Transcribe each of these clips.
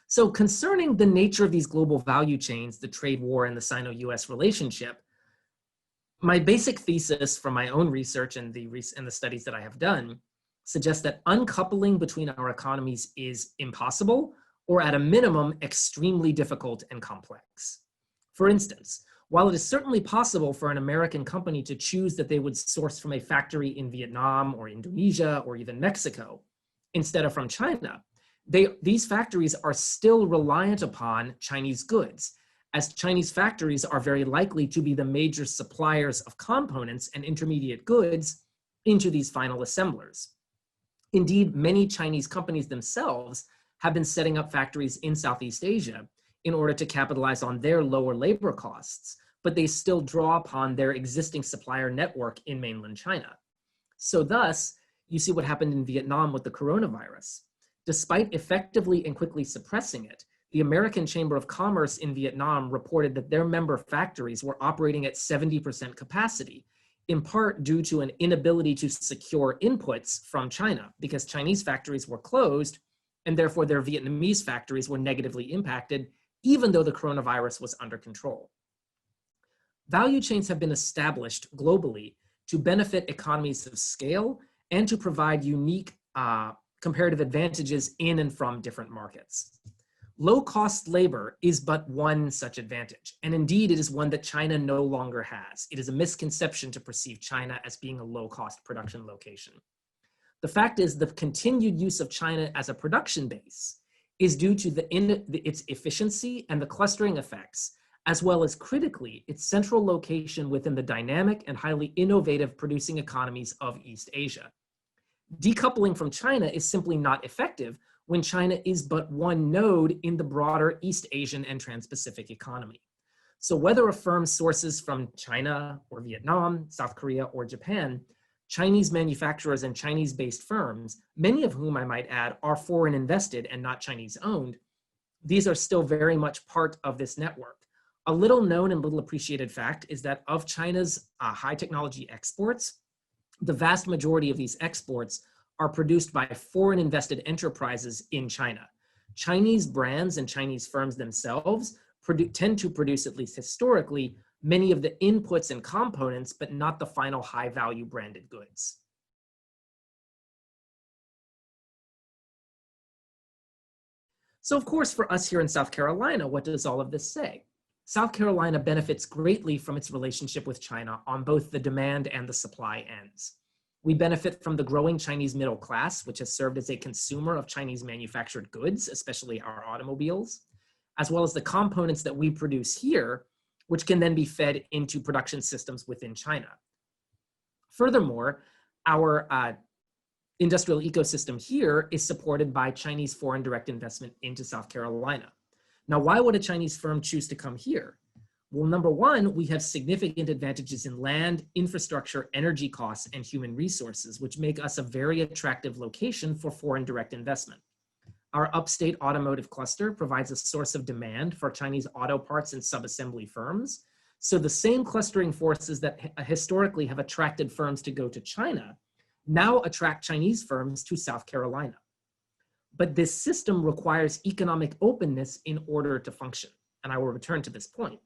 So concerning the nature of these global value chains, the trade war and the Sino-US relationship, my basic thesis from my own research and the studies that I have done suggests that uncoupling between our economies is impossible, or at a minimum, extremely difficult and complex. For instance, while it is certainly possible for an American company to choose that they would source from a factory in Vietnam or Indonesia or even Mexico instead of from China, these factories are still reliant upon Chinese goods, as Chinese factories are very likely to be the major suppliers of components and intermediate goods into these final assemblers. Indeed, many Chinese companies themselves have been setting up factories in Southeast Asia in order to capitalize on their lower labor costs, but they still draw upon their existing supplier network in mainland China. So thus, you see what happened in Vietnam with the coronavirus. Despite effectively and quickly suppressing it, the American Chamber of Commerce in Vietnam reported that their member factories were operating at 70% capacity, in part due to an inability to secure inputs from China, because Chinese factories were closed, and therefore their Vietnamese factories were negatively impacted, even though the coronavirus was under control. Value chains have been established globally to benefit economies of scale and to provide unique comparative advantages in and from different markets. Low-cost labor is but one such advantage, and indeed it is one that China no longer has. It is a misconception to perceive China as being a low-cost production location. The fact is, the continued use of China as a production base is due to its efficiency and the clustering effects, as well as critically, its central location within the dynamic and highly innovative producing economies of East Asia. Decoupling from China is simply not effective when China is but one node in the broader East Asian and Trans-Pacific economy. So whether a firm sources from China or Vietnam, South Korea, or Japan, Chinese manufacturers and Chinese-based firms, many of whom I might add are foreign invested and not Chinese owned, these are still very much part of this network. A little known and little appreciated fact is that of China's high technology exports, the vast majority of these exports are produced by foreign invested enterprises in China. Chinese brands and Chinese firms themselves tend to produce, at least historically, many of the inputs and components, but not the final high value branded goods. So of course, for us here in South Carolina, what does all of this say? South Carolina benefits greatly from its relationship with China on both the demand and the supply ends. We benefit from the growing Chinese middle class, which has served as a consumer of Chinese manufactured goods, especially our automobiles, as well as the components that we produce here, which can then be fed into production systems within China. Furthermore, our industrial ecosystem here is supported by Chinese foreign direct investment into South Carolina. Now, why would a Chinese firm choose to come here? Well, number one, we have significant advantages in land, infrastructure, energy costs, and human resources, which make us a very attractive location for foreign direct investment. Our upstate automotive cluster provides a source of demand for Chinese auto parts and subassembly firms. So the same clustering forces that historically have attracted firms to go to China now attract Chinese firms to South Carolina. But this system requires economic openness in order to function, and I will return to this point.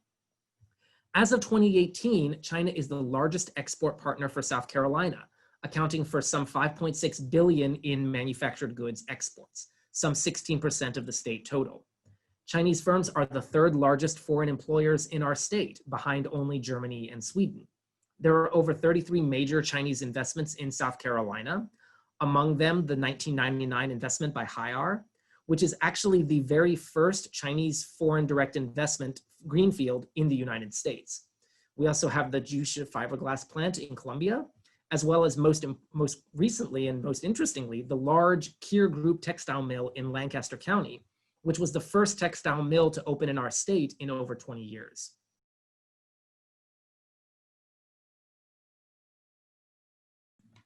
As of 2018, China is the largest export partner for South Carolina, accounting for some 5.6 billion in manufactured goods exports, some 16% of the state total. Chinese firms are the third largest foreign employers in our state, behind only Germany and Sweden. There are over 33 major Chinese investments in South Carolina, among them the 1999 investment by Haier, which is actually the very first Chinese foreign direct investment greenfield in the United States. We also have the Jusha fiberglass plant in Colombia, as well as most recently and most interestingly, the large Kier Group textile mill in Lancaster County, which was the first textile mill to open in our state in over 20 years.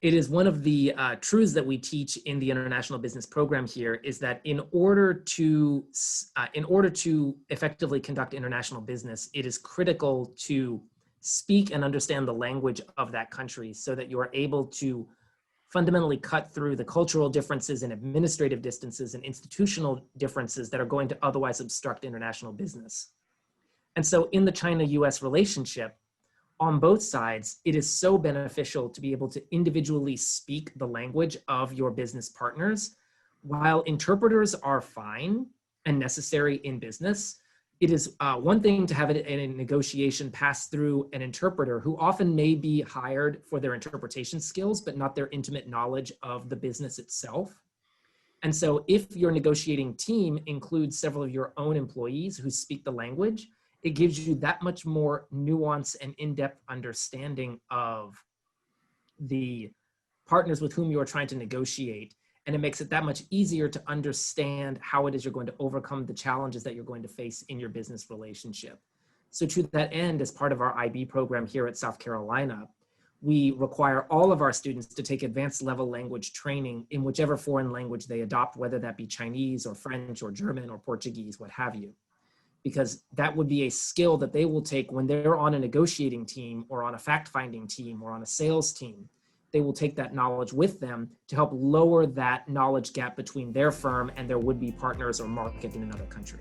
It is one of the truths that we teach in the international business program here is that in order to effectively conduct international business, it is critical to speak and understand the language of that country so that you are able to fundamentally cut through the cultural differences and administrative distances and institutional differences that are going to otherwise obstruct international business. And so in the China-US relationship, on both sides, it is so beneficial to be able to individually speak the language of your business partners. While interpreters are fine and necessary in business, it is one thing to have it in a negotiation pass through an interpreter who often may be hired for their interpretation skills, but not their intimate knowledge of the business itself. And so if your negotiating team includes several of your own employees who speak the language, it gives you that much more nuance and in-depth understanding of the partners with whom you are trying to negotiate. And it makes it that much easier to understand how it is you're going to overcome the challenges that you're going to face in your business relationship. So to that end, as part of our IB program here at South Carolina, we require all of our students to take advanced level language training in whichever foreign language they adopt, whether that be Chinese or French or German or Portuguese, what have you. Because that would be a skill that they will take when they're on a negotiating team or on a fact-finding team or on a sales team. They will take that knowledge with them to help lower that knowledge gap between their firm and their would-be partners or market in another country.